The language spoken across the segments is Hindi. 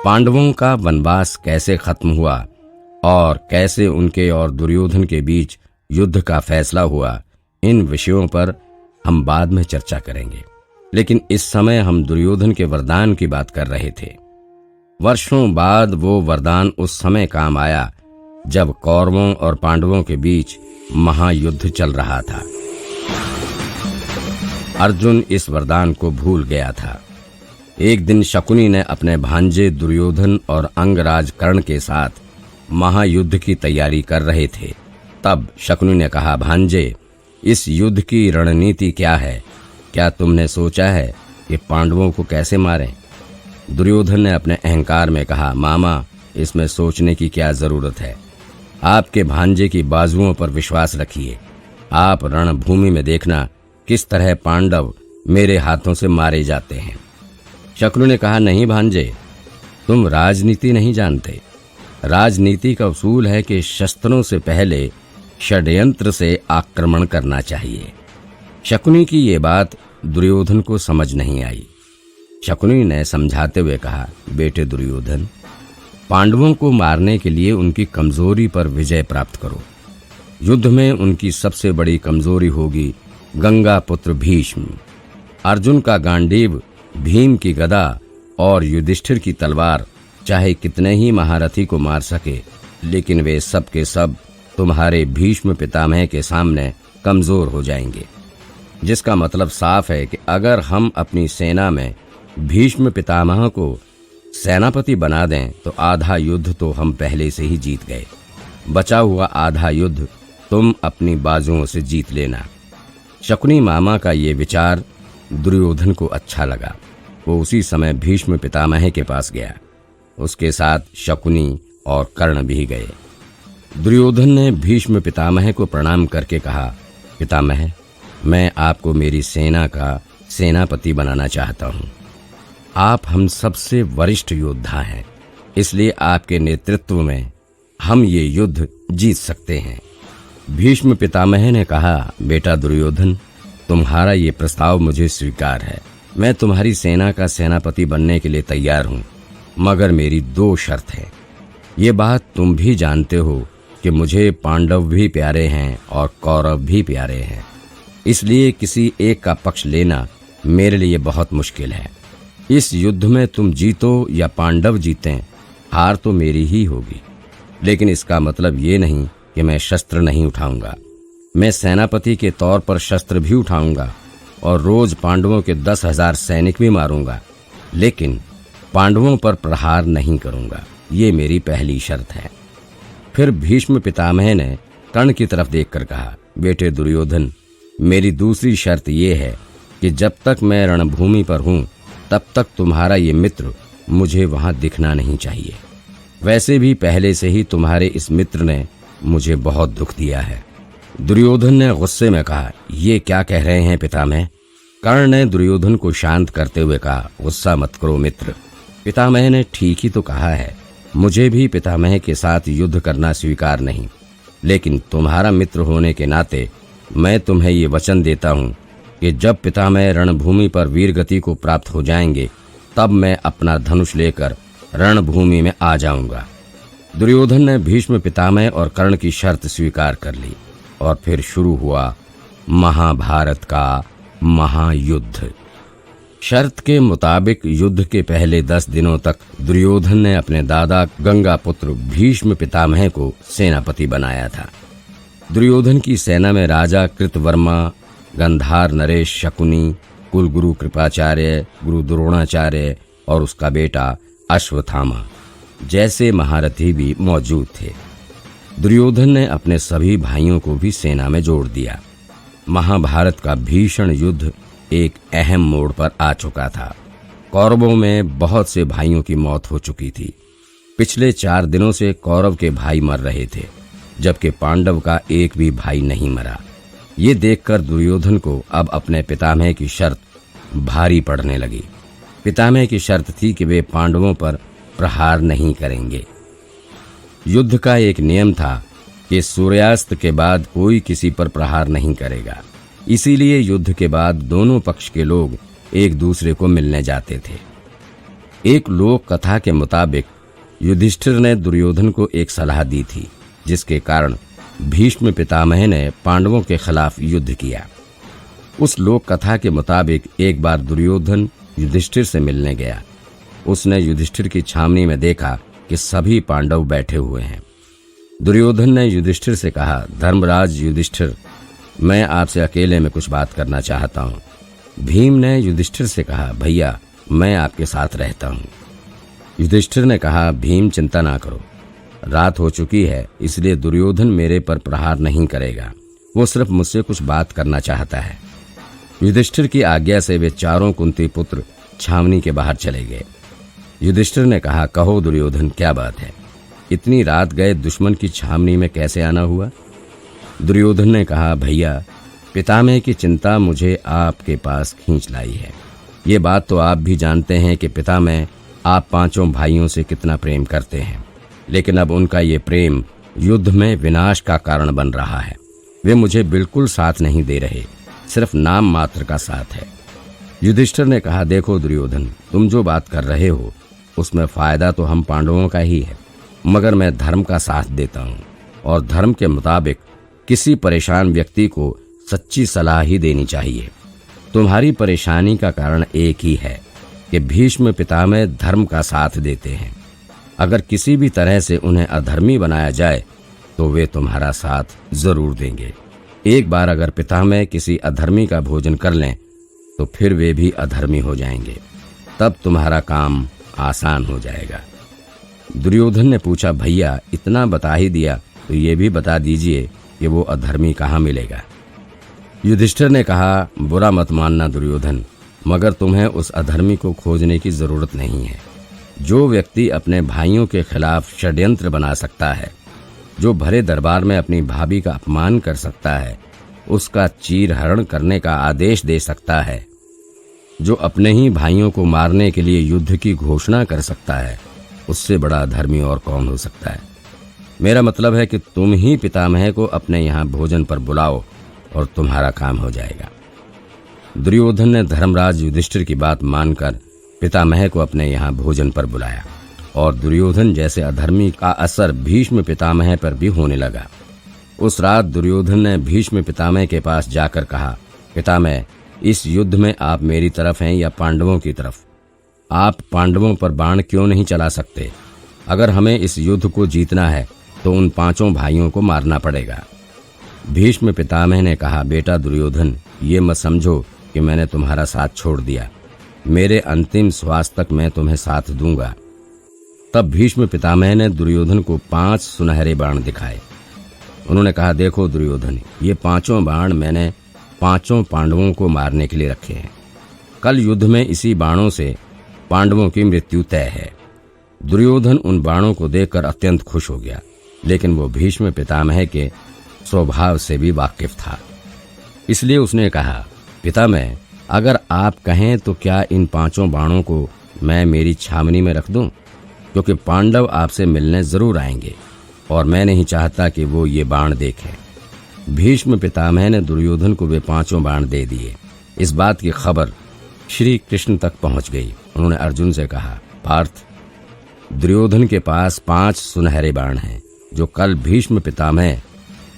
पांडवों का वनवास कैसे खत्म हुआ और कैसे उनके और दुर्योधन के बीच युद्ध का फैसला हुआ, इन विषयों पर हम बाद में चर्चा करेंगे। लेकिन इस समय हम दुर्योधन के वरदान की बात कर रहे थे। वर्षों बाद वो वरदान उस समय काम आया जब कौरवों और पांडवों के बीच महायुद्ध चल रहा था। अर्जुन इस वरदान को भूल गया था। एक दिन शकुनी ने अपने भांजे दुर्योधन और अंगराज कर्ण के साथ महायुद्ध की तैयारी कर रहे थे। तब शकुनी ने कहा, भांजे, इस युद्ध की रणनीति क्या है? क्या तुमने सोचा है कि पांडवों को कैसे मारें? दुर्योधन ने अपने अहंकार में कहा, मामा, इसमें सोचने की क्या जरूरत है? आपके भांजे की बाजुओं पर विश्वास रखिए। आप रणभूमि में देखना किस तरह पांडव मेरे हाथों से मारे जाते हैं। शकुनी ने कहा, नहीं भांजे, तुम राजनीति नहीं जानते। राजनीति का उसूल है कि शस्त्रों से पहले षड्यंत्र से आक्रमण करना चाहिए। शकुनी की ये बात दुर्योधन को समझ नहीं आई। शकुनी ने समझाते हुए कहा, बेटे दुर्योधन, पांडवों को मारने के लिए उनकी कमजोरी पर विजय प्राप्त करो। युद्ध में उनकी सबसे बड़ी कमजोरी होगी गंगा पुत्र भीष्म। अर्जुन का गांडीव, भीम की गदा और युधिष्ठिर की तलवार चाहे कितने ही महारथी को मार सके, लेकिन वे सब के सब तुम्हारे भीष्म पितामह के सामने कमजोर हो जाएंगे। जिसका मतलब साफ है कि अगर हम अपनी सेना में भीष्म पितामह को सेनापति बना दें तो आधा युद्ध तो हम पहले से ही जीत गए। बचा हुआ आधा युद्ध तुम अपनी बाजुओं से जीत लेना। शकुनी मामा का ये विचार दुर्योधन को अच्छा लगा। वो उसी समय भीष्म पितामह के पास गया। उसके साथ शकुनी और कर्ण भी गए। दुर्योधन ने भीष्म पितामह को प्रणाम करके कहा, पितामह, मैं आपको मेरी सेना का सेनापति बनाना चाहता हूँ। आप हम सबसे वरिष्ठ योद्धा हैं, इसलिए आपके नेतृत्व में हम ये युद्ध जीत सकते हैं। भीष्म पितामह ने कहा, बेटा दुर्योधन, तुम्हारा ये प्रस्ताव मुझे स्वीकार है। मैं तुम्हारी सेना का सेनापति बनने के लिए तैयार हूँ, मगर मेरी 2 शर्त है। ये बात तुम भी जानते हो कि मुझे पांडव भी प्यारे हैं और कौरव भी प्यारे हैं, इसलिए किसी एक का पक्ष लेना मेरे लिए बहुत मुश्किल है। इस युद्ध में तुम जीतो या पांडव जीतें, हार तो मेरी ही होगी। लेकिन इसका मतलब ये नहीं कि मैं शस्त्र नहीं उठाऊंगा। मैं सेनापति के तौर पर शस्त्र भी उठाऊंगा और रोज पांडवों के 10,000 सैनिक भी मारूंगा, लेकिन पांडवों पर प्रहार नहीं करूंगा। ये मेरी पहली शर्त है। फिर भीष्म पितामह ने कर्ण की तरफ देखकर कहा, बेटे दुर्योधन, मेरी दूसरी शर्त ये है कि जब तक मैं रणभूमि पर हूं तब तक तुम्हारा ये मित्र मुझे वहां दिखना नहीं चाहिए। वैसे भी पहले से ही तुम्हारे इस मित्र ने मुझे बहुत दुख दिया है। दुर्योधन ने गुस्से में कहा, ये क्या कह रहे हैं पितामह? कर्ण ने दुर्योधन को शांत करते हुए कहा, गुस्सा मत करो मित्र। पितामह ने ठीक ही तो कहा है। मुझे भी पितामह के साथ युद्ध करना स्वीकार नहीं, लेकिन तुम्हारा मित्र होने के नाते मैं तुम्हें ये वचन देता हूँ कि जब पितामह रणभूमि पर वीरगति को प्राप्त हो जाएंगे तब मैं अपना धनुष लेकर रणभूमि में आ जाऊंगा। दुर्योधन ने भीष्म पितामह और कर्ण की शर्त स्वीकार कर ली और फिर शुरू हुआ महाभारत का महायुद्ध। शर्त के मुताबिक युद्ध के पहले 10 दिनों तक दुर्योधन ने अपने दादा गंगापुत्र भीष्म पितामह को सेनापति बनाया था। दुर्योधन की सेना में राजा कृतवर्मा, गंधार नरेश शकुनी, कुलगुरु कृपाचार्य, गुरु द्रोणाचार्य और उसका बेटा अश्वत्थामा जैसे महारथी भी मौजूद थे। दुर्योधन ने अपने सभी भाइयों को भी सेना में जोड़ दिया। महाभारत का भीषण युद्ध एक अहम मोड़ पर आ चुका था। कौरवों में बहुत से भाइयों की मौत हो चुकी थी। पिछले 4 दिनों से कौरव के भाई मर रहे थे, जबकि पांडव का एक भी भाई नहीं मरा। ये देखकर दुर्योधन को अब अपने पितामह की शर्त भारी पड़ने लगी। पितामह की शर्त थी कि वे पांडवों पर प्रहार नहीं करेंगे। युद्ध का एक नियम था कि सूर्यास्त के बाद कोई किसी पर प्रहार नहीं करेगा। इसीलिए युद्ध के बाद दोनों पक्ष के लोग एक दूसरे को मिलने जाते थे। एक लोक कथा के मुताबिक युधिष्ठिर ने दुर्योधन को एक सलाह दी थी, जिसके कारण भीष्म पितामह ने पांडवों के खिलाफ युद्ध किया। उस लोक कथा के मुताबिक एक बार दुर्योधन युधिष्ठिर से मिलने गया। उसने युधिष्ठिर की छावनी में देखा कि सभी पांडव बैठे हुए हैं। दुर्योधन ने युधिष्ठिर से कहा, धर्मराज युधिष्ठिर, मैं आपसे अकेले में कुछ बात करना चाहता हूँ। भीम ने युधिष्ठिर से कहा, भैया मैं आपके साथ रहता हूँ। युधिष्ठिर ने कहा, भीम चिंता ना करो, रात हो चुकी है, इसलिए दुर्योधन मेरे पर प्रहार नहीं करेगा। वो सिर्फ मुझसे कुछ बात करना चाहता है। युधिष्ठिर की आज्ञा से वे चारों कुंती पुत्र छावनी के बाहर चले गए। युधिष्ठिर ने कहा, कहो दुर्योधन, क्या बात है? इतनी रात गए दुश्मन की छावनी में कैसे आना हुआ? दुर्योधन ने कहा, भैया पितामह की चिंता मुझे आपके पास खींच लाई है। ये बात तो आप भी जानते हैं कि पितामह आप पांचों भाइयों से कितना प्रेम करते हैं, लेकिन अब उनका ये प्रेम युद्ध में विनाश का कारण बन रहा है। वे मुझे बिल्कुल साथ नहीं दे रहे, सिर्फ नाम मात्र का साथ है। युधिष्ठिर ने कहा, देखो दुर्योधन, तुम जो बात कर रहे हो उसमें फायदा तो हम पांडवों का ही है, मगर मैं धर्म का साथ देता हूँ और धर्म के मुताबिक किसी परेशान व्यक्ति को सच्ची सलाह ही देनी चाहिए। तुम्हारी परेशानी का कारण एक ही है कि भीष्म पितामह धर्म का साथ देते हैं। अगर किसी भी तरह से उन्हें अधर्मी बनाया जाए तो वे तुम्हारा साथ जरूर देंगे। एक बार अगर पितामह किसी अधर्मी का भोजन कर लें तो फिर वे भी अधर्मी हो जाएंगे, तब तुम्हारा काम आसान हो जाएगा। दुर्योधन ने पूछा, भैया इतना बता ही दिया तो ये भी बता दीजिए कि वो अधर्मी कहाँ मिलेगा? युधिष्ठिर ने कहा, बुरा मत मानना दुर्योधन, मगर तुम्हें उस अधर्मी को खोजने की जरूरत नहीं है। जो व्यक्ति अपने भाइयों के खिलाफ षड्यंत्र बना सकता है, जो भरे दरबार में अपनी भाभी का अपमान कर सकता है, उसका चीरहरण करने का आदेश दे सकता है, जो अपने ही भाइयों को मारने के लिए युद्ध की घोषणा कर सकता है, उससे बड़ा अधर्मी और कौन हो सकता है? मेरा मतलब है कि तुम ही पितामह को अपने यहाँ भोजन पर बुलाओ और तुम्हारा काम हो जाएगा। दुर्योधन ने धर्मराज युधिष्ठिर की बात मानकर पितामह को अपने यहाँ भोजन पर बुलाया और दुर्योधन जैसे अधर्मी का असर भीष्म पितामह पर भी होने लगा। उस रात दुर्योधन ने भीष्म पितामह के पास जाकर कहा, पितामह, इस युद्ध में आप मेरी तरफ हैं या पांडवों की तरफ? आप पांडवों पर बाण क्यों नहीं चला सकते? अगर हमें इस युद्ध को जीतना है तो उन पांचों भाइयों को मारना पड़ेगा। भीष्म पितामह ने कहा, बेटा दुर्योधन, ये मत समझो कि मैंने तुम्हारा साथ छोड़ दिया। मेरे अंतिम श्वास तक मैं तुम्हें साथ दूंगा। तब भीष्म पितामह ने दुर्योधन को 5 सुनहरे बाण दिखाए। उन्होंने कहा, देखो दुर्योधन, ये 5 बाण मैंने 5 पांडवों को मारने के लिए रखे हैं। कल युद्ध में इसी बाणों से पांडवों की मृत्यु तय है। दुर्योधन उन बाणों को देखकर अत्यंत खुश हो गया, लेकिन वो भीष्म पितामह के स्वभाव से भी वाकिफ था, इसलिए उसने कहा, पितामह, अगर आप कहें तो क्या इन 5 बाणों को मैं मेरी छावनी में रख दूं? क्योंकि पांडव आपसे मिलने जरूर आएंगे और मैं नहीं चाहता कि वो ये बाण देखें। भीष्म पितामह ने दुर्योधन को वे 5 बाण दे दिए। इस बात की खबर श्री कृष्ण तक पहुंच गई। उन्होंने अर्जुन से कहा, पार्थ, दुर्योधन के पास 5 सुनहरे बाण हैं जो कल भीष्म पितामह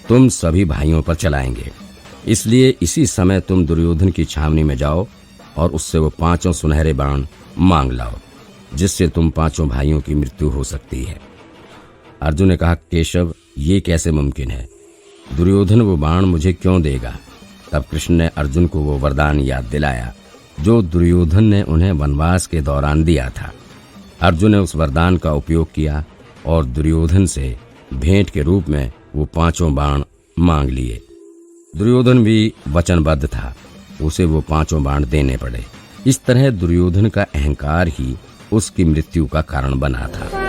तुम सभी भाइयों पर चलाएंगे। इसलिए इसी समय तुम दुर्योधन की छावनी में जाओ और उससे वो 5 सुनहरे बाण मांग लाओ, जिससे तुम 5 भाइयों की मृत्यु हो सकती है। अर्जुन ने कहा, केशव, ये कैसे मुमकिन है? दुर्योधन वो बाण मुझे क्यों देगा? तब कृष्ण ने अर्जुन को वो वरदान याद दिलाया जो दुर्योधन ने उन्हें वनवास के दौरान दिया था। अर्जुन ने उस वरदान का उपयोग किया और दुर्योधन से भेंट के रूप में वो 5 बाण मांग लिए। दुर्योधन भी वचनबद्ध था, उसे वो 5 बाण देने पड़े। इस तरह दुर्योधन का अहंकार ही उसकी मृत्यु का कारण बना था।